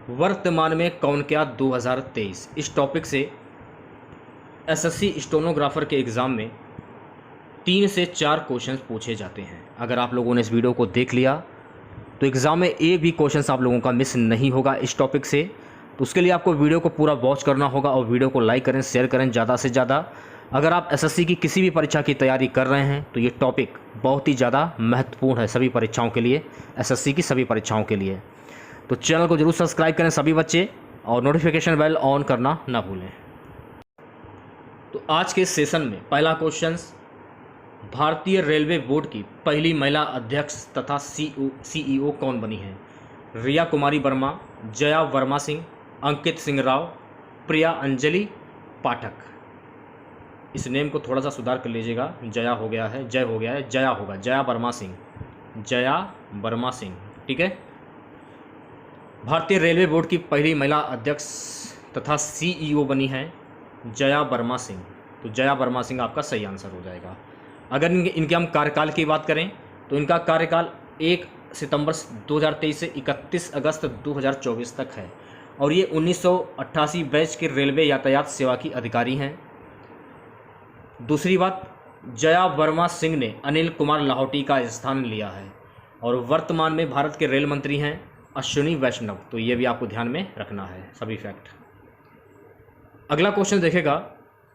वर्तमान में कौन क्या 2023 इस टॉपिक से एसएससी स्टेनोग्राफर के एग्ज़ाम में 3 से 4 क्वेश्चंस पूछे जाते हैं। अगर आप लोगों ने इस वीडियो को देख लिया तो एग्ज़ाम में एक भी क्वेश्चंस आप लोगों का मिस नहीं होगा इस टॉपिक से। तो उसके लिए आपको वीडियो को पूरा वॉच करना होगा और वीडियो को लाइक करें, शेयर करें ज़्यादा से ज़्यादा। अगर आप एसएससी की किसी भी परीक्षा की तैयारी कर रहे हैं तो ये टॉपिक बहुत ही ज़्यादा महत्वपूर्ण है सभी परीक्षाओं के लिए, एसएससी की सभी परीक्षाओं के लिए। तो चैनल को जरूर सब्सक्राइब करें सभी बच्चे और नोटिफिकेशन बेल ऑन करना ना भूलें। तो आज के सेशन में पहला क्वेश्चन, भारतीय रेलवे बोर्ड की पहली महिला अध्यक्ष तथा सीईओ कौन बनी है? रिया कुमारी वर्मा, जया वर्मा सिंह, अंकित सिंह राव, प्रिया अंजलि पाठक। इस नेम को थोड़ा सा सुधार कर लीजिएगा, जया हो गया है, जय हो गया है, जया होगा, जया वर्मा सिंह, जया वर्मा सिंह। ठीक है। भारतीय रेलवे बोर्ड की पहली महिला अध्यक्ष तथा सीईओ बनी है जया वर्मा सिंह। तो जया वर्मा सिंह आपका सही आंसर हो जाएगा। अगर इनके हम कार्यकाल की बात करें तो इनका कार्यकाल 1 सितंबर 2023 से 31 अगस्त 2024 तक है और ये 1988 बैच के रेलवे यातायात सेवा की अधिकारी हैं। दूसरी बात, जया वर्मा सिंह ने अनिल कुमार लाहौटी का स्थान लिया है और वर्तमान में भारत के रेल मंत्री हैं अश्विनी वैष्णव। तो ये भी आपको ध्यान में रखना है सभी फैक्ट। अगला क्वेश्चन देखेगा,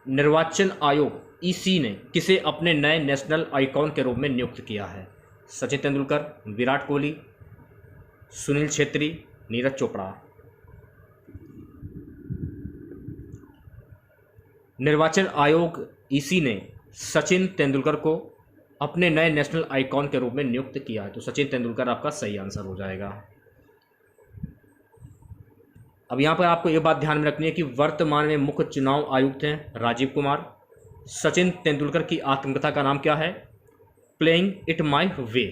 निर्वाचन आयोग ईसी ने किसे अपने नए नेशनल आइकॉन के रूप में नियुक्त किया है? सचिन तेंदुलकर, विराट कोहली, सुनील छेत्री, नीरज चोपड़ा। निर्वाचन आयोग ईसी ने सचिन तेंदुलकर को अपने नए नेशनल आइकॉन के रूप में नियुक्त किया है। तो सचिन तेंदुलकर आपका सही आंसर हो जाएगा। अब यहाँ पर आपको ये बात ध्यान में रखनी है कि वर्तमान में मुख्य चुनाव आयुक्त हैं राजीव कुमार। सचिन तेंदुलकर की आत्मकथा का नाम क्या है? Playing it my way.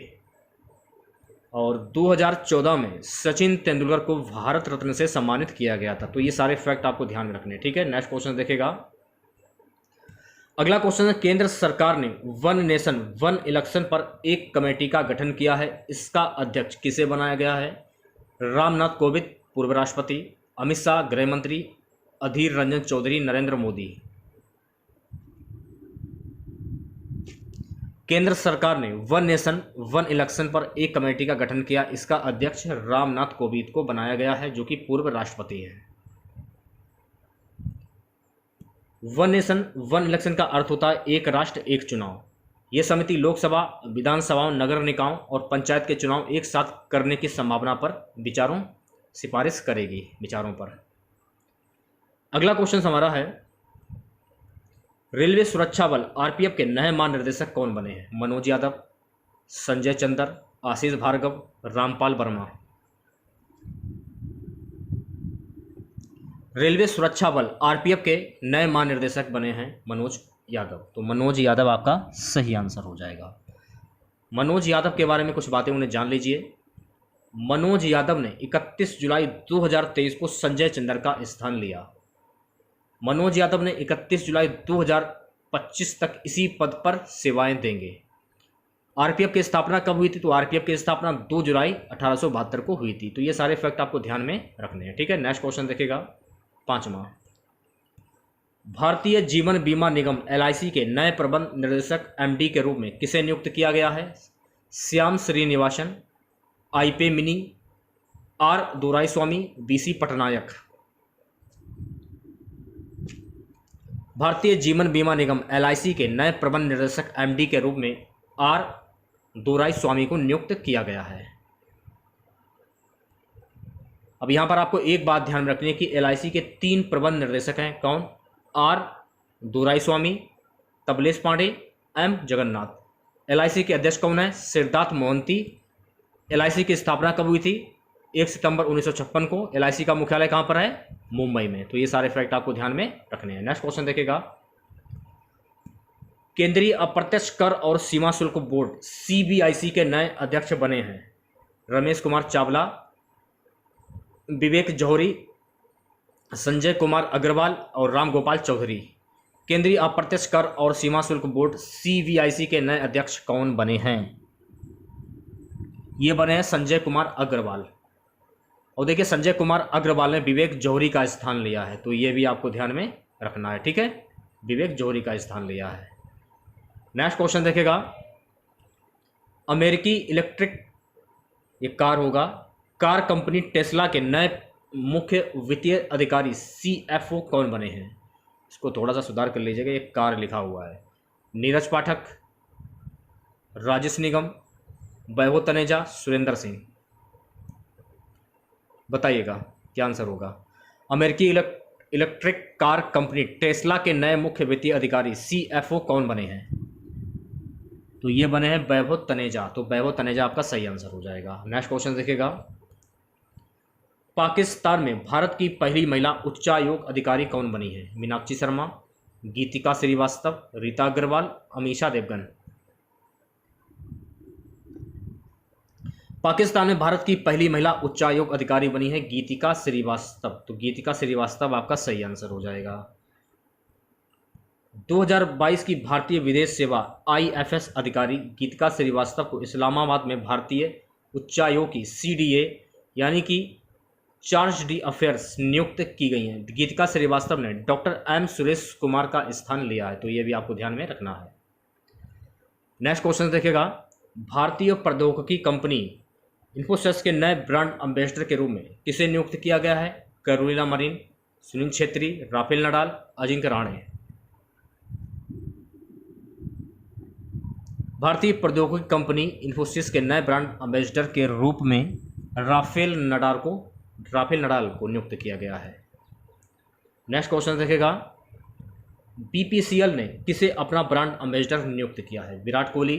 और 2014 में सचिन तेंदुलकर को भारत रत्न से सम्मानित किया गया था। तो ये सारे फैक्ट आपको ध्यान में रखने हैं। ठीक है। नेक्स्ट क्वेश्चन देखेगा। अगला क्वेश्चन है, केंद्र सरकार ने वन नेशन वन इलेक्शन पर एक कमेटी का गठन किया है। इसका अध्यक्ष किसे बनाया गया है? रामनाथ कोविंद पूर्व राष्ट्रपति, अमित शाह गृह मंत्री, अधीर रंजन चौधरी, नरेंद्र मोदी। केंद्र सरकार ने वन नेशन वन इलेक्शन पर एक कमेटी का गठन किया। इसका अध्यक्ष रामनाथ कोविंद को बनाया गया है जो कि पूर्व राष्ट्रपति है। वन नेशन वन इलेक्शन का अर्थ होता है एक राष्ट्र एक चुनाव। यह समिति लोकसभा, विधानसभाओं, नगर निकायों और पंचायत के चुनाव एक साथ करने की संभावना पर सिफारिश करेगी विचारों पर। अगला क्वेश्चन हमारा है, रेलवे सुरक्षा बल आरपीएफ के नए महानिदेशक कौन बने हैं? मनोज यादव, संजय चंदर, आशीष भार्गव, रामपाल वर्मा। रेलवे सुरक्षा बल आरपीएफ के नए महानिदेशक बने हैं मनोज यादव। तो मनोज यादव आपका सही आंसर हो जाएगा। मनोज यादव के बारे में कुछ बातें उन्हें जान लीजिए। मनोज यादव ने 31 जुलाई 2023 को संजय चंदर का स्थान लिया। मनोज यादव ने 31 जुलाई 2025 तक इसी पद पर सेवाएं देंगे। आरपीएफ की स्थापना कब हुई थी? तो आरपीएफ की स्थापना 2 जुलाई 1872 को हुई थी। तो ये सारे फैक्ट आपको ध्यान में रखने हैं। ठीक है। नेक्स्ट क्वेश्चन देखेगा, 5वां, भारतीय जीवन बीमा निगम एलआईसी के नए प्रबंध निर्देशक एमडी के रूप में किसे नियुक्त किया गया है? Shyam Srinivasan, Ipe Mini, R Doraiswamy, BC Patnaik. भारतीय जीवन बीमा निगम एलआईसी के नए प्रबंध निर्देशक एमडी के रूप में आर दोराईस्वामी को नियुक्त किया गया है। अब यहां पर आपको एक बात ध्यान में रखनी है कि एलआईसी के 3 प्रबंध निर्देशक हैं। कौन? R Doraiswamy, Tablesh Pandey, M Jagannath. LIC के अध्यक्ष कौन है? सिद्धार्थ मोहंती। एलआईसी की स्थापना कब हुई थी? 1 सितंबर 1956 को। एलआईसी का मुख्यालय कहां पर है? मुंबई में। तो ये सारे फैक्ट आपको ध्यान में रखने हैं। नेक्स्ट क्वेश्चन देखेगा, केंद्रीय अप्रत्यक्ष कर और सीमा शुल्क बोर्ड सीबीआईसी के नए अध्यक्ष बने हैं रमेश कुमार चावला, विवेक जौहरी, संजय कुमार अग्रवाल और राम गोपाल चौधरी। केंद्रीय अप्रत्यक्ष कर और सीमा शुल्क बोर्ड सीबीआईसी के नए अध्यक्ष कौन बने हैं? ये बने हैं संजय कुमार अग्रवाल। और देखिए संजय कुमार अग्रवाल ने विवेक जौहरी का स्थान लिया है, तो ये भी आपको ध्यान में रखना है, ठीक है, विवेक जौहरी का स्थान लिया है। नेक्स्ट क्वेश्चन देखिएगा, अमेरिकी इलेक्ट्रिक, ये कार होगा, कार कंपनी टेस्ला के नए मुख्य वित्तीय अधिकारी CFO कौन बने हैं? इसको थोड़ा सा सुधार कर लीजिएगा, ये कार लिखा हुआ है। नीरज पाठक, राजेश निगम, वैभव तनेजा, सुरेंद्र सिंह, बताइएगा क्या आंसर होगा। अमेरिकी इलेक्ट्रिक कार कंपनी टेस्ला के नए मुख्य वित्तीय अधिकारी CFO कौन बने हैं? तो ये बने हैं वैभव तनेजा, तो वैभव तनेजा आपका सही आंसर हो जाएगा। नेक्स्ट क्वेश्चन देखिएगा, पाकिस्तान में भारत की पहली महिला उच्चायोग अधिकारी कौन बनी है? मीनाक्षी शर्मा, गीतिका श्रीवास्तव, रीता अग्रवाल, अमीषा देवगन। पाकिस्तान में भारत की पहली महिला उच्चायोग अधिकारी बनी है गीतिका श्रीवास्तव, तो गीतिका श्रीवास्तव आपका सही आंसर हो जाएगा। 2022 की भारतीय विदेश सेवा IFS अधिकारी गीतिका श्रीवास्तव को इस्लामाबाद में भारतीय उच्चायोग की CDA यानी कि चार्ज डी अफेयर्स नियुक्त की गई हैं। गीतिका श्रीवास्तव ने डॉक्टर M सुरेश कुमार का स्थान लिया है, तो ये भी आपको ध्यान में रखना है। नेक्स्ट क्वेश्चन देखिएगा, भारतीय प्रौद्योगिकी कंपनी इन्फोसिस के नए ब्रांड एम्बेसडर के रूप में किसे नियुक्त किया गया है? Carolina marine, Sunil Chhetri, Rafael Nadal, Ajinkya Rahane. भारतीय प्रौद्योगिकी कंपनी इन्फोसिस के नए ब्रांड एम्बेसडर के रूप में राफेल नडाल को नियुक्त किया गया है। नेक्स्ट क्वेश्चन देखेगा, BPCL ने किसे अपना ब्रांड एम्बेसडर नियुक्त किया है? Virat Kohli,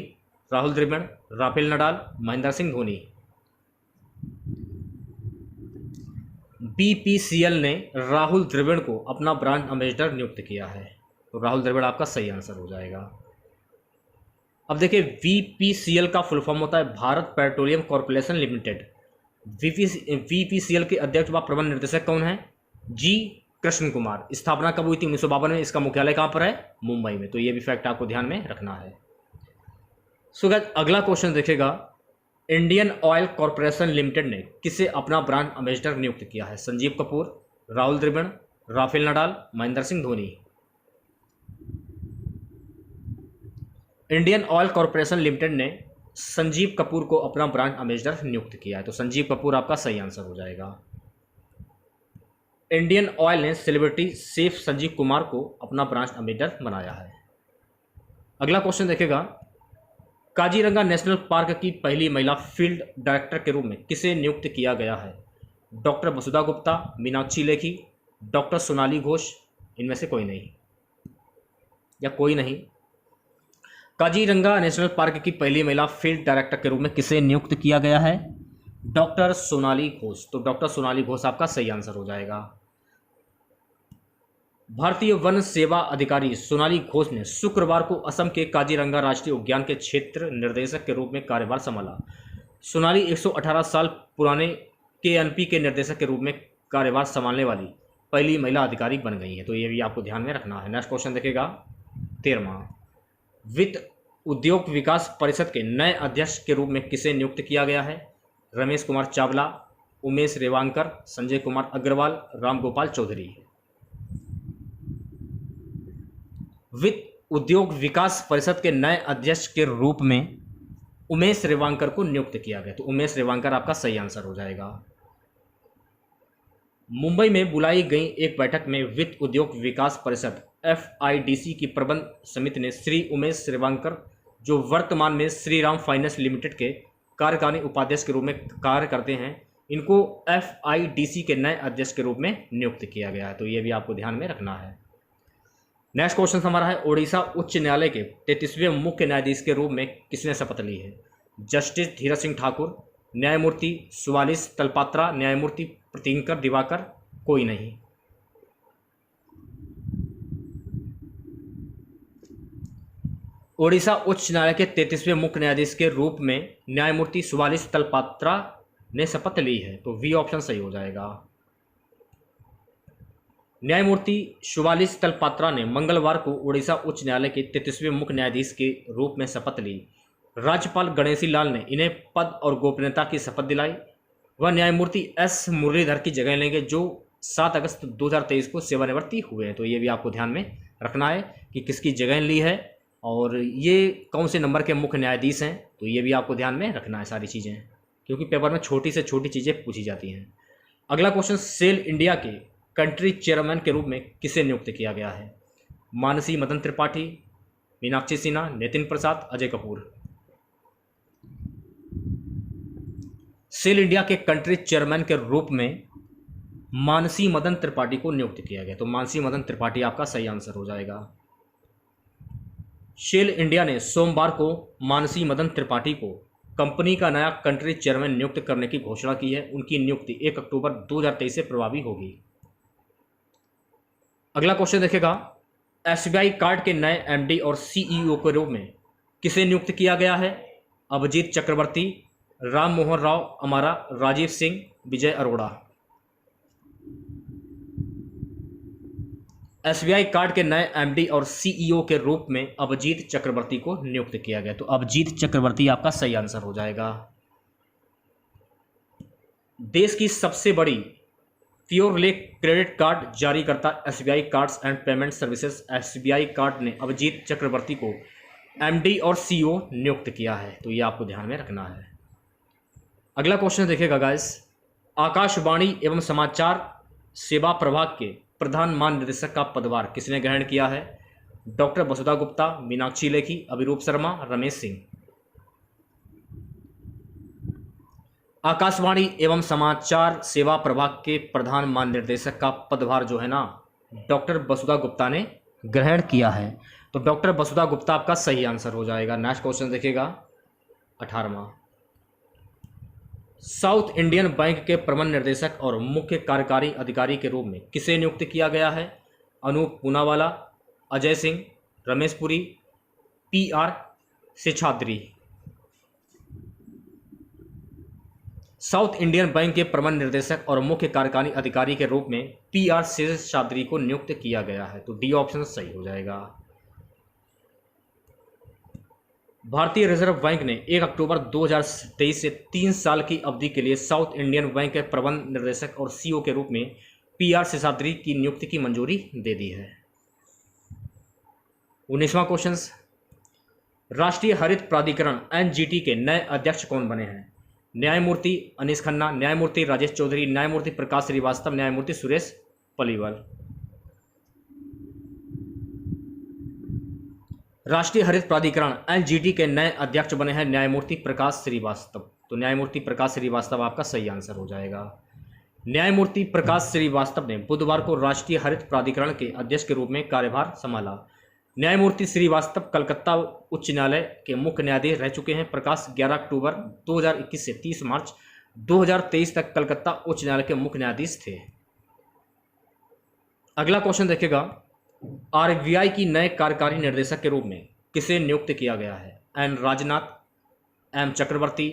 Rahul Dravid, Rafael Nadal, Mahendra Singh Dhoni. BPCL ने राहुल द्रविड़ को अपना ब्रांड एम्बेसडर नियुक्त किया है, तो राहुल द्रविड़ आपका सही आंसर हो जाएगा। अब देखिए BPCL का फुल फॉर्म होता है Bharat petroleum corporation limited. BPCL के अध्यक्ष व प्रबंध निर्देशक कौन है? G कृष्ण कुमार। स्थापना कब हुई थी? 1952 में। इसका मुख्यालय कहाँ पर है? मुंबई में। तो ये भी फैक्ट आपको ध्यान में रखना है। सो गाइस अगला क्वेश्चन देखेगा, इंडियन ऑयल कॉर्पोरेशन लिमिटेड ने किसे अपना ब्रांड एम्बेसडर नियुक्त किया है? Sanjeev Kapoor, Rahul Dravid, Rafael Nadal, Mahendra Singh Dhoni. Indian Oil Corporation Limited ने संजीव कपूर को अपना ब्रांड एम्बेसडर नियुक्त किया है, तो संजीव कपूर आपका सही आंसर हो जाएगा। इंडियन ऑयल ने सेलिब्रिटी शेफ संजीव कुमार को अपना ब्रांड एम्बेसडर बनाया है। अगला क्वेश्चन देखेगा, काजीरंगा नेशनल पार्क की पहली महिला फील्ड डायरेक्टर के रूप में किसे नियुक्त किया गया है? डॉक्टर वसुधा गुप्ता, मीनाक्षी लेखी, डॉक्टर सोनाली घोष, इनमें से कोई नहीं या कोई नहीं। काजीरंगा नेशनल पार्क की पहली महिला फील्ड डायरेक्टर के रूप में किसे नियुक्त किया गया है? डॉक्टर सोनाली घोष, तो डॉक्टर सोनाली घोष आपका सही आंसर हो जाएगा। भारतीय वन सेवा अधिकारी सोनाली घोष ने शुक्रवार को असम के काजीरंगा राष्ट्रीय उद्यान के क्षेत्र निर्देशक के रूप में कार्यभार संभाला। सोनाली 118 साल पुराने KNP के निर्देशक के रूप में कार्यभार संभालने वाली पहली महिला अधिकारी बन गई है, तो ये भी आपको ध्यान में रखना है। नेक्स्ट क्वेश्चन देखेगा 13वां, वित्त उद्योग विकास परिषद के नए अध्यक्ष के रूप में किसे नियुक्त किया गया है? रमेश कुमार चावला, उमेश रेवांकर, संजय कुमार अग्रवाल, रामगोपाल चौधरी। वित्त उद्योग विकास परिषद के नए अध्यक्ष के रूप में उमेश रेवांकर को नियुक्त किया गया, तो उमेश रेवांकर आपका सही आंसर हो जाएगा। मुंबई में बुलाई गई एक बैठक में वित्त उद्योग विकास परिषद FIDC की प्रबंध समिति ने श्री उमेश रेवांकर, जो वर्तमान में श्रीराम फाइनेंस लिमिटेड के कार्यकारी उपाध्यक्ष के रूप में कार्य करते हैं, इनको FIDC के नए अध्यक्ष के रूप में नियुक्त किया गया है, तो ये भी आपको ध्यान में रखना है। नेक्स्ट क्वेश्चन हमारा है, ओडिशा उच्च न्यायालय के 33वें मुख्य न्यायाधीश के रूप में किसने शपथ ली है? जस्टिस धीरज सिंह ठाकुर, न्यायमूर्ति सुवालिस तलपात्रा, न्यायमूर्ति प्रतिंकर दिवाकर, कोई नहीं। ओडिशा उच्च न्यायालय के 33वें मुख्य न्यायाधीश के रूप में न्यायमूर्ति सुवालिस तलपात्रा ने शपथ ली है, तो V ऑप्शन सही हो जाएगा। न्यायमूर्ति शिवालिस तलपात्रा ने मंगलवार को ओडिशा उच्च न्यायालय के 33वें मुख्य न्यायाधीश के रूप में शपथ ली। राज्यपाल गणेशी लाल ने इन्हें पद और गोपनीयता की शपथ दिलाई। वह न्यायमूर्ति एस मुरलीधर की जगह लेंगे जो 7 अगस्त 2023 को सेवानिवृत्ति हुए हैं। तो ये भी आपको ध्यान में रखना है कि किसकी जगह ली है और ये कौन से नंबर के मुख्य न्यायाधीश हैं। तो ये भी आपको ध्यान में रखना है सारी चीज़ें, क्योंकि पेपर में छोटी से छोटी चीज़ें पूछी जाती हैं। अगला क्वेश्चन, सेल इंडिया के कंट्री चेयरमैन के रूप में किसे नियुक्त किया गया है? मानसी मदन त्रिपाठी, मीनाक्षी सिन्हा, नितिन प्रसाद, अजय कपूर। सेल इंडिया के कंट्री चेयरमैन के रूप में मानसी मदन त्रिपाठी को नियुक्त किया गया। तो मानसी मदन त्रिपाठी आपका सही आंसर हो जाएगा। सेल इंडिया ने सोमवार को मानसी मदन त्रिपाठी को कंपनी का नया कंट्री चेयरमैन नियुक्त करने की घोषणा की है। उनकी नियुक्ति 1 अक्टूबर 2023 से प्रभावी होगी। अगला क्वेश्चन देखेगा, एसबीआई कार्ड के नए एमडी और सीईओ के रूप में किसे नियुक्त किया गया है? अभिजीत चक्रवर्ती, राम मोहन राव अमारा, राजीव सिंह, विजय अरोड़ा। एसबीआई कार्ड के नए एमडी और सीईओ के रूप में अभिजीत चक्रवर्ती को नियुक्त किया गया। तो अभिजीत चक्रवर्ती आपका सही आंसर हो जाएगा। देश की सबसे बड़ी प्योरलेक क्रेडिट कार्ड जारी करता SBI cards and payment services SBI card ने अभिजीत चक्रवर्ती को एमडी और सीईओ नियुक्त किया है। तो ये आपको ध्यान में रखना है। अगला क्वेश्चन देखिएगा गाइस, आकाशवाणी एवं समाचार सेवा प्रभाग के प्रधान महानिदेशक का पदभार किसने ग्रहण किया है? डॉक्टर वसुधा गुप्ता, मीनाक्षी लेखी, अभिरूप शर्मा, रमेश सिंह। आकाशवाणी एवं समाचार सेवा प्रभाग के प्रधान महानिदेशक का पदभार जो है ना, डॉक्टर वसुधा गुप्ता ने ग्रहण किया है। तो डॉक्टर वसुधा गुप्ता आपका सही आंसर हो जाएगा। नेक्स्ट क्वेश्चन देखिएगा 18वां, साउथ इंडियन बैंक के प्रबंध निर्देशक और मुख्य कार्यकारी अधिकारी के रूप में किसे नियुक्त किया गया है? Anoop Poonawalla, Ajay Singh, Ramesh Puri, PR Seshadri. South Indian Bank के प्रबंध निर्देशक और मुख्य कार्यकारी अधिकारी के रूप में पीआर शेषाद्री को नियुक्त किया गया है। तो डी ऑप्शन सही हो जाएगा। भारतीय रिजर्व बैंक ने 1 अक्टूबर 2023 से 3 साल की अवधि के लिए साउथ इंडियन बैंक के प्रबंध निर्देशक और सीईओ के रूप में पीआर शेषाद्री की नियुक्ति की मंजूरी दे दी है। 19वां क्वेश्चन, राष्ट्रीय हरित प्राधिकरण एनजीटी के नए अध्यक्ष कौन बने हैं? न्यायमूर्ति अनीस खन्ना, न्यायमूर्ति राजेश चौधरी, न्यायमूर्ति प्रकाश श्रीवास्तव, न्यायमूर्ति सुरेश पलिवाल। राष्ट्रीय हरित प्राधिकरण एनजीटी के नए अध्यक्ष बने हैं न्यायमूर्ति प्रकाश श्रीवास्तव। तो न्यायमूर्ति प्रकाश श्रीवास्तव आपका सही आंसर हो जाएगा। न्यायमूर्ति प्रकाश श्रीवास्तव ने बुधवार को राष्ट्रीय हरित प्राधिकरण के अध्यक्ष के रूप में कार्यभार संभाला। न्यायमूर्ति श्रीवास्तव कलकत्ता उच्च न्यायालय के मुख्य न्यायाधीश रह चुके हैं। प्रकाश 11 अक्टूबर 2021 से 30 मार्च 2023 तक कलकत्ता उच्च न्यायालय के मुख्य न्यायाधीश थे। अगला क्वेश्चन देखेगा, आरबीआई की नए कार्यकारी निर्देशक के रूप में किसे नियुक्त किया गया है? N Rajnath, M Chakravarty,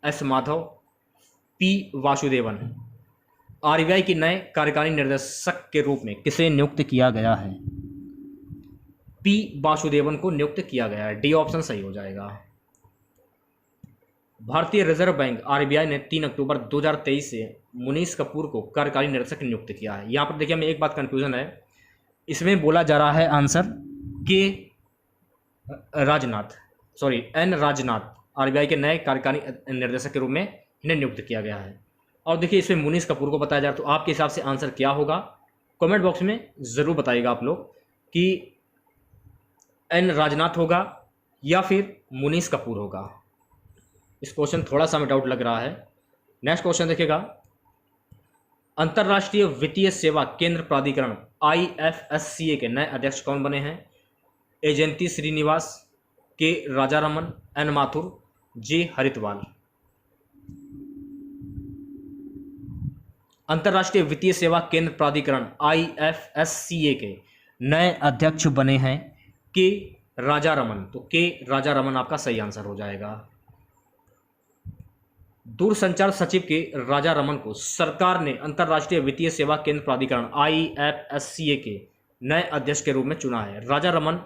S Madhav, P Vasudevan. RBI की नए कार्यकारी निर्देशक के रूप में किसे नियुक्त किया गया है? पी वासुदेवन को नियुक्त किया गया है। डी ऑप्शन सही हो जाएगा। भारतीय रिजर्व बैंक आरबीआई ने 3 अक्टूबर 2023 से मुनीश कपूर को कार्यकारी निर्देशक नियुक्त किया है। यहाँ पर देखिए हमें एक बात कंफ्यूजन है, इसमें बोला जा रहा है answer K Rajnath, sorry N Rajnath RBI के नए कार्यकारी निर्देशक के रूप में इन्हें नियुक्त किया गया है। और देखिए इसमें मुनीश कपूर को बताया जा रहा है। तो आपके हिसाब से आंसर क्या होगा? कमेंट बॉक्स में ज़रूर बताइएगा आप लोग कि एन राजनाथ होगा या फिर मुनीश कपूर होगा। इस क्वेश्चन थोड़ा सा हमें डाउट लग रहा है। नेक्स्ट क्वेश्चन देखिएगा, अंतर्राष्ट्रीय वित्तीय सेवा केंद्र प्राधिकरण IFSCA के नए अध्यक्ष कौन बने हैं? एजेंती श्रीनिवास, के राजारमन, एन माथुर, जे हरितवाल। अंतर्राष्ट्रीय वित्तीय सेवा केंद्र प्राधिकरण IFSCA के नए अध्यक्ष बने हैं के राजारमन। तो के राजारमन आपका सही आंसर हो जाएगा। दूरसंचार सचिव के राजारमन को सरकार ने अंतर्राष्ट्रीय वित्तीय सेवा केंद्र प्राधिकरण IFSCA के नए अध्यक्ष के रूप में चुना है। राजारमन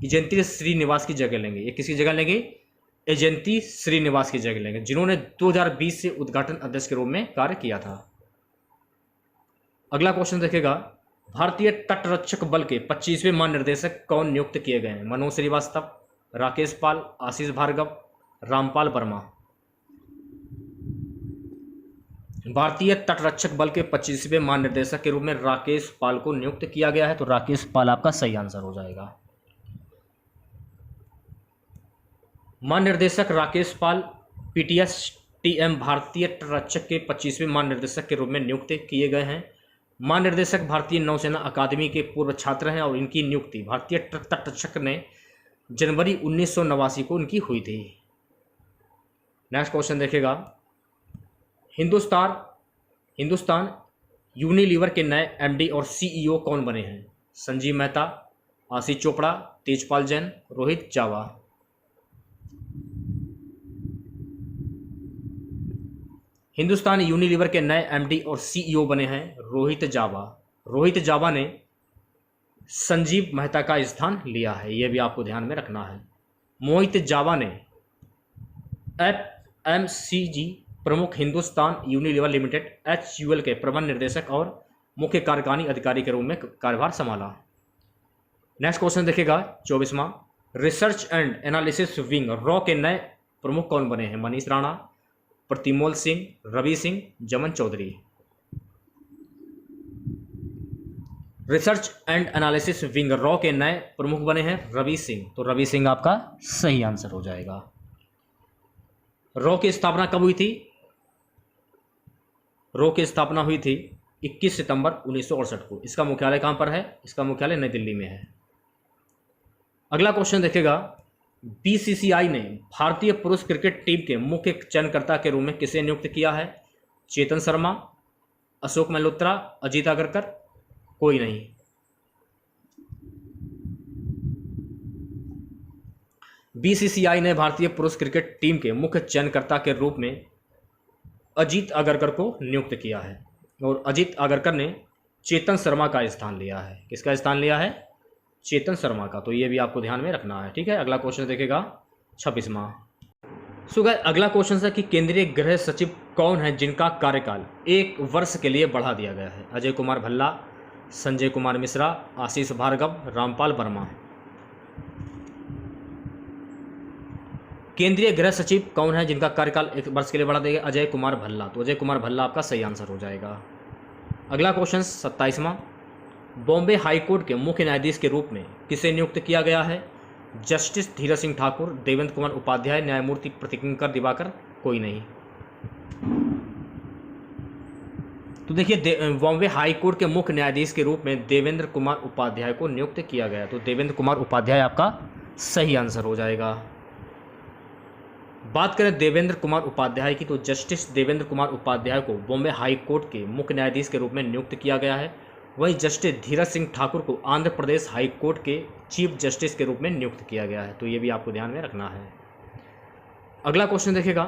एजेंती श्रीनिवास की जगह लेंगे। ये किसकी जगह लेंगे? एजेंती श्रीनिवास की जगह लेंगे, जिन्होंने 2020 से उद्घाटन अध्यक्ष के रूप में कार्य किया था। अगला क्वेश्चन देखेगा, भारतीय तटरक्षक बल के 25वें महानिर्देशक कौन नियुक्त किए गए हैं? मनोज श्रीवास्तव, राकेश पाल, आशीष भार्गव, रामपाल वर्मा। भारतीय तटरक्षक बल के 25वें महानिर्देशक के रूप में राकेश पाल को नियुक्त किया गया है, तो राकेश पाल आपका सही आंसर हो जाएगा। महानिर्देशक राकेश पाल PTSTM भारतीय तटरक्षक के 25वें महानिर्देशक के रूप में नियुक्त किए गए हैं। महानिर्देशक भारतीय नौसेना अकादमी के पूर्व छात्र हैं और इनकी नियुक्ति भारतीय तटरक्षक ने जनवरी 1989 को इनकी हुई थी। नेक्स्ट क्वेश्चन देखेगा, हिंदुस्तान यूनिलीवर के नए MD और CEO कौन बने हैं? संजीव मेहता, आशीष चोपड़ा, तेजपाल जैन, रोहित जावा। हिंदुस्तान यूनिलीवर के नए MD और CEO बने हैं रोहित जावा। रोहित जावा ने संजीव मेहता का स्थान लिया है, यह भी आपको ध्यान में रखना है। मोहित जावा ने FMCG प्रमुख हिंदुस्तान यूनिलीवर लिमिटेड HUL के प्रबंध निर्देशक और मुख्य कार्यकारी अधिकारी के रूप में कार्यभार संभाला। नेक्स्ट क्वेश्चन देखेगा 24वां, रिसर्च एंड एनालिसिस विंग रॉ के नए प्रमुख कौन बने हैं? Manish Rana, प्रतिमोल Singh, Ravi Singh, Jaman Chaudhary. Research and analysis wing रॉ के नए प्रमुख बने हैं रवि सिंह, तो रवि सिंह आपका सही आंसर हो जाएगा। रॉ की स्थापना कब हुई थी? रॉ की स्थापना हुई थी 21 सितंबर 1968 को। इसका मुख्यालय कहां पर है? इसका मुख्यालय नई दिल्ली में है। अगला क्वेश्चन देखेगा, BCCI ने भारतीय पुरुष क्रिकेट टीम के मुख्य चयनकर्ता के रूप में किसे नियुक्त किया है? चेतन शर्मा, अशोक मल्होत्रा, अजीत अगरकर, कोई नहीं। BCCI ने भारतीय पुरुष क्रिकेट टीम के मुख्य चयनकर्ता के रूप में अजीत अगरकर को नियुक्त किया है और अजीत अगरकर ने चेतन शर्मा का स्थान लिया है। किसका स्थान लिया है? चेतन शर्मा का, तो ये भी आपको ध्यान में रखना है। ठीक है, अगला क्वेश्चन देखेगा 26वां। सो गाइस, अगला क्वेश्चन है कि केंद्रीय गृह सचिव कौन है जिनका कार्यकाल 1 वर्ष के लिए बढ़ा दिया गया है? अजय कुमार भल्ला, संजय कुमार मिश्रा, आशीष भार्गव, रामपाल वर्मा। केंद्रीय गृह सचिव कौन है जिनका कार्यकाल 1 वर्ष के लिए बढ़ा दिया गया? अजय कुमार भल्ला, तो अजय कुमार भल्ला आपका सही आंसर हो जाएगा। अगला क्वेश्चन 27वां, बॉम्बे हाई कोर्ट के मुख्य न्यायाधीश के रूप में किसे नियुक्त किया गया है? जस्टिस धीरज सिंह ठाकुर, देवेंद्र कुमार उपाध्याय, न्यायमूर्ति प्रतिकिंकर दिवाकर, कोई नहीं। तो देखिए, बॉम्बे हाई कोर्ट के मुख्य न्यायाधीश के रूप में देवेंद्र कुमार उपाध्याय को नियुक्त किया गया, तो देवेंद्र कुमार उपाध्याय आपका सही आंसर हो जाएगा। बात करें देवेंद्र कुमार उपाध्याय की, तो जस्टिस देवेंद्र कुमार उपाध्याय को बॉम्बे हाई कोर्ट के मुख्य न्यायाधीश के रूप में नियुक्त किया गया है। वहीं जस्टिस धीरज सिंह ठाकुर को आंध्र प्रदेश हाई कोर्ट के चीफ जस्टिस के रूप में नियुक्त किया गया है, तो ये भी आपको ध्यान में रखना है। अगला क्वेश्चन देखेगा,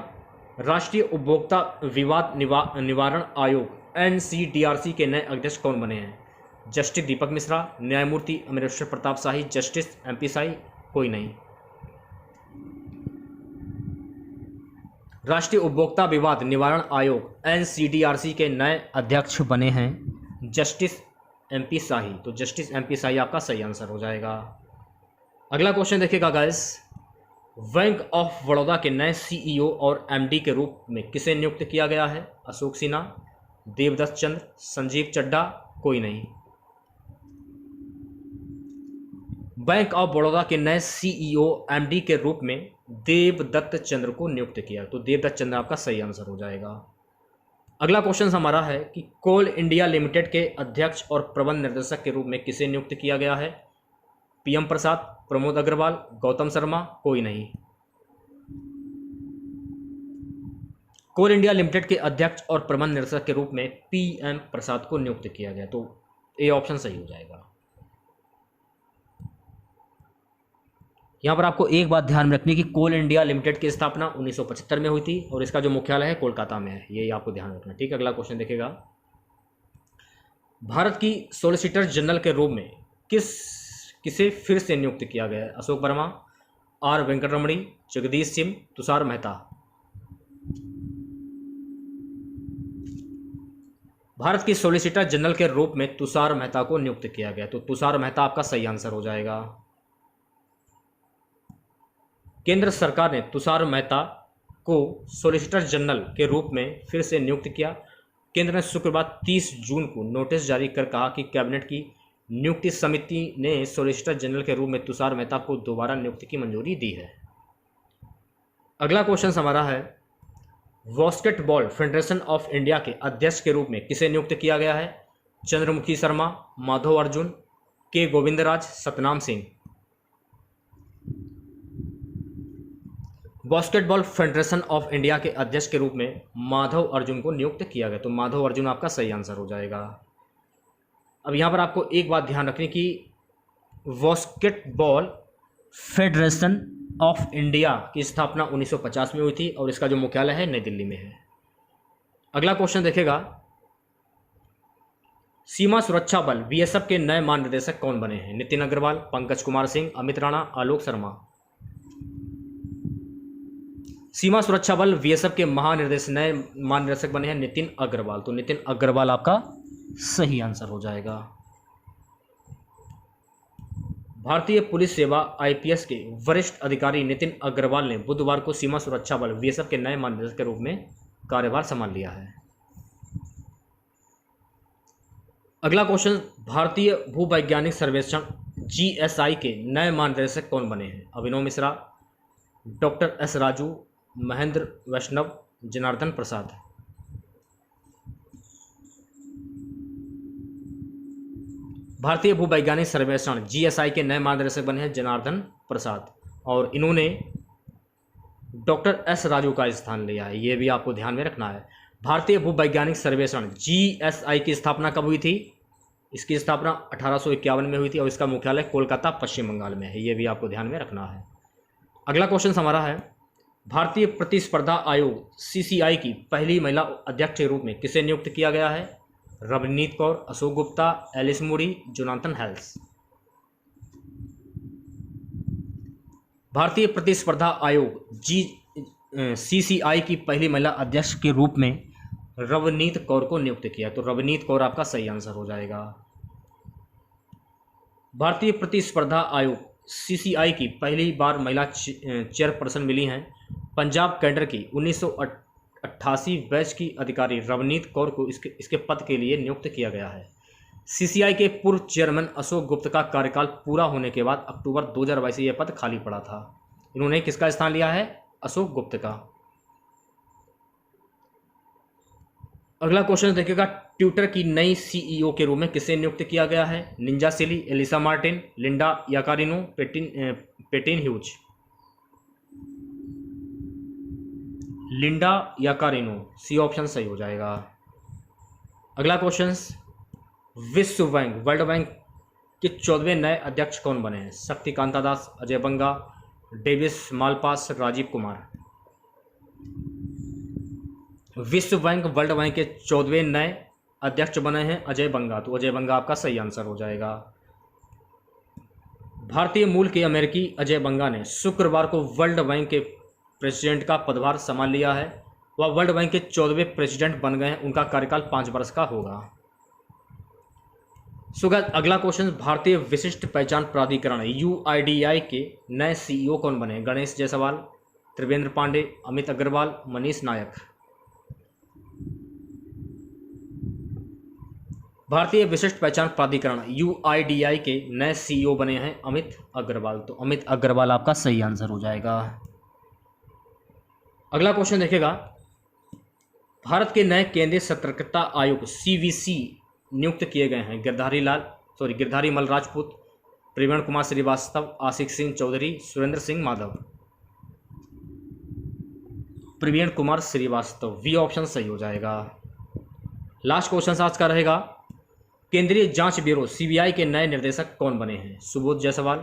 राष्ट्रीय उपभोक्ता विवाद निवारण आयोग NCDRC के नए अध्यक्ष कौन बने हैं? जस्टिस दीपक मिश्रा, न्यायमूर्ति अमरेश्वर प्रताप शाही, जस्टिस MP शाही, कोई नहीं। राष्ट्रीय उपभोक्ता विवाद निवारण आयोग NCDRC के नए अध्यक्ष बने हैं जस्टिस MP शाही, तो जस्टिस MP शाही आपका सही आंसर हो जाएगा। अगला क्वेश्चन देखिएगा गाइस, बैंक ऑफ बड़ौदा के नए CEO और MD के रूप में किसे नियुक्त किया गया है? अशोक सिन्हा, देवदत्त चंद्र, संजीव चड्ढा, कोई नहीं। बैंक ऑफ बड़ौदा के नए CEO MD के रूप में देवदत्त चंद्र को नियुक्त किया, तो देवदत्त चंद्र आपका सही आंसर हो जाएगा। अगला क्वेश्चन हमारा है कि कोल इंडिया लिमिटेड के अध्यक्ष और प्रबंध निर्देशक के रूप में किसे नियुक्त किया गया है? PM प्रसाद, प्रमोद अग्रवाल, गौतम शर्मा, कोई नहीं। कोल इंडिया लिमिटेड के अध्यक्ष और प्रबंध निर्देशक के रूप में PM प्रसाद को नियुक्त किया गया, तो ए ऑप्शन सही हो जाएगा। यहाँ पर आपको एक बात ध्यान में रखनी कि कोल इंडिया लिमिटेड की स्थापना 1975 में हुई थी और इसका जो मुख्यालय है कोलकाता में है, यही आपको ध्यान रखना। ठीक है, अगला क्वेश्चन देखेगा, भारत की सॉलिसिटर जनरल के रूप में किसे फिर से नियुक्त किया गया है? अशोक वर्मा, आर वेंकटरमणी, जगदीश सिंह, तुषार मेहता। भारत की सॉलिसिटर जनरल के रूप में तुषार मेहता को नियुक्त किया गया, तो तुषार मेहता आपका सही आंसर हो जाएगा। केंद्र सरकार ने तुषार मेहता को सॉलिसिटर जनरल के रूप में फिर से नियुक्त किया। केंद्र ने शुक्रवार 30 जून को नोटिस जारी कर कहा कि कैबिनेट की नियुक्ति समिति ने सॉलिसिटर जनरल के रूप में तुषार मेहता को दोबारा नियुक्ति की मंजूरी दी है। अगला क्वेश्चन हमारा है, बास्केटबॉल फेडरेशन ऑफ इंडिया के अध्यक्ष के रूप में किसे नियुक्त किया गया है? चंद्रमुखी शर्मा, माधव अर्जुन, के Govindraj, Satnam Singh. Basketball federation of India के अध्यक्ष के रूप में माधव अर्जुन को नियुक्त किया गया, तो माधव अर्जुन आपका सही आंसर हो जाएगा। अब यहाँ पर आपको एक बात ध्यान रखनी कि बास्केटबॉल फेडरेशन ऑफ इंडिया की स्थापना 1950 में हुई थी और इसका जो मुख्यालय है नई दिल्ली में है। अगला क्वेश्चन देखेगा, सीमा सुरक्षा बल बीएसएफ के नए महानिदेशक कौन बने हैं? नितिन अग्रवाल, पंकज कुमार सिंह, अमित राणा, आलोक शर्मा। सीमा सुरक्षा बल बीएसएफ के नए महानिदेशक बने हैं नितिन अग्रवाल, तो नितिन अग्रवाल आपका सही आंसर हो जाएगा। भारतीय पुलिस सेवा आईपीएस के वरिष्ठ अधिकारी नितिन अग्रवाल ने बुधवार को सीमा सुरक्षा बल बीएसएफ के नए महानिदेशक के रूप में कार्यभार संभाल लिया है। अगला क्वेश्चन, भारतीय भूवैज्ञानिक सर्वेक्षण जीएसआई के नए महानिदेशक कौन बने हैं? अभिनव मिश्रा, डॉक्टर एस राजू, महेंद्र वैष्णव, जनार्दन प्रसाद। भारतीय भूवैज्ञानिक सर्वेक्षण जीएसआई के नए महानिदेशक बने हैं जनार्दन प्रसाद और इन्होंने डॉक्टर एस राजू का स्थान लिया है, ये भी आपको ध्यान में रखना है। भारतीय भूवैज्ञानिक सर्वेक्षण जीएसआई की स्थापना कब हुई थी? इसकी स्थापना 1851 में हुई थी और इसका मुख्यालय कोलकाता पश्चिम बंगाल में है, ये भी आपको ध्यान में रखना है। अगला क्वेश्चन हमारा है, भारतीय प्रतिस्पर्धा आयोग सीसीआई की पहली महिला अध्यक्ष के रूप में किसे नियुक्त किया गया है? Ravneet Kaur, Ashok Gupta, Alice Moody, Jonathan Hales. भारतीय प्रतिस्पर्धा आयोग सीसीआई की पहली महिला अध्यक्ष के रूप में रवनीत कौर को नियुक्त किया, तो रवनीत कौर आपका सही आंसर हो जाएगा। भारतीय प्रतिस्पर्धा आयोग सीसीआई की पहली बार महिला चेयरपर्सन मिली हैं पंजाब कैडर की 1988 बैच की अधिकारी रवनीत कौर को इसके पद के लिए नियुक्त किया गया है। सीसीआई के पूर्व चेयरमैन अशोक गुप्ता का कार्यकाल पूरा होने के बाद अक्टूबर 2022 से यह पद खाली पड़ा था। इन्होंने किसका स्थान लिया है? अशोक गुप्ता का। अगला क्वेश्चन देखिएगा, ट्विटर की नई सीईओ के रूप में किसे नियुक्त किया गया है? निंजा सिली, एलिसा मार्टिन, लिंडा याकारिनो, पेटिन Hughes. Linda Yaccarino, C option सही हो जाएगा। अगला क्वेश्चन, विश्व बैंक वर्ल्ड बैंक के 14वें नए अध्यक्ष कौन बने हैं? शक्तिकांता दास, अजय बंगा, डेविस मालपास, राजीव कुमार। विश्व बैंक वर्ल्ड बैंक के 14वें नए अध्यक्ष बने हैं अजय बंगा, तो अजय बंगा आपका सही आंसर हो जाएगा। भारतीय मूल के अमेरिकी अजय बंगा ने शुक्रवार को वर्ल्ड बैंक के प्रेसिडेंट का पदभार संभाल लिया है। वह वर्ल्ड बैंक के 14वें प्रेसिडेंट बन गए हैं, उनका कार्यकाल 5 वर्ष का होगा। अगला क्वेश्चन, भारतीय विशिष्ट पहचान प्राधिकरण यूआईडीआई के नए सीईओ कौन बने? गणेश जायसवाल, त्रिवेंद्र पांडे, अमित अग्रवाल, मनीष नायक। भारतीय विशिष्ट पहचान प्राधिकरण यूआईडीआई के नए सीईओ बने हैं अमित अग्रवाल, तो अमित अग्रवाल आपका सही आंसर हो जाएगा। अगला क्वेश्चन देखेगा, भारत के नए केंद्रीय सतर्कता आयुक्त सीवीसी नियुक्त किए गए हैं गिरधारी मल राजपूत, प्रवीण कुमार श्रीवास्तव, आशिक सिंह चौधरी, सुरेंद्र सिंह माधव। प्रवीण कुमार श्रीवास्तव, वी ऑप्शन सही हो जाएगा। लास्ट क्वेश्चन आज का रहेगा, केंद्रीय जांच ब्यूरो सीबीआई के नए निर्देशक कौन बने हैं? सुबोध जायसवाल,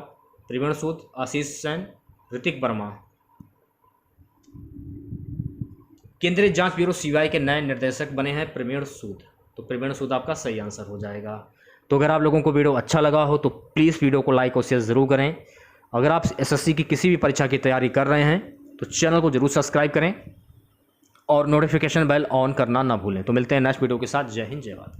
प्रवीण सूद, आशीष सेन, ऋतिक वर्मा। केंद्रीय जांच ब्यूरो सीबीआई के नए निर्देशक बने हैं प्रवीण सूद, तो प्रवीण सूद आपका सही आंसर हो जाएगा। तो अगर आप लोगों को वीडियो अच्छा लगा हो तो प्लीज़ वीडियो को लाइक और शेयर ज़रूर करें अगर आप एसएससी की किसी भी परीक्षा की तैयारी कर रहे हैं तो चैनल को जरूर सब्सक्राइब करें और नोटिफिकेशन बेल ऑन करना ना भूलें। तो मिलते हैं नेक्स्ट वीडियो के साथ। जय हिंद, जय भारत।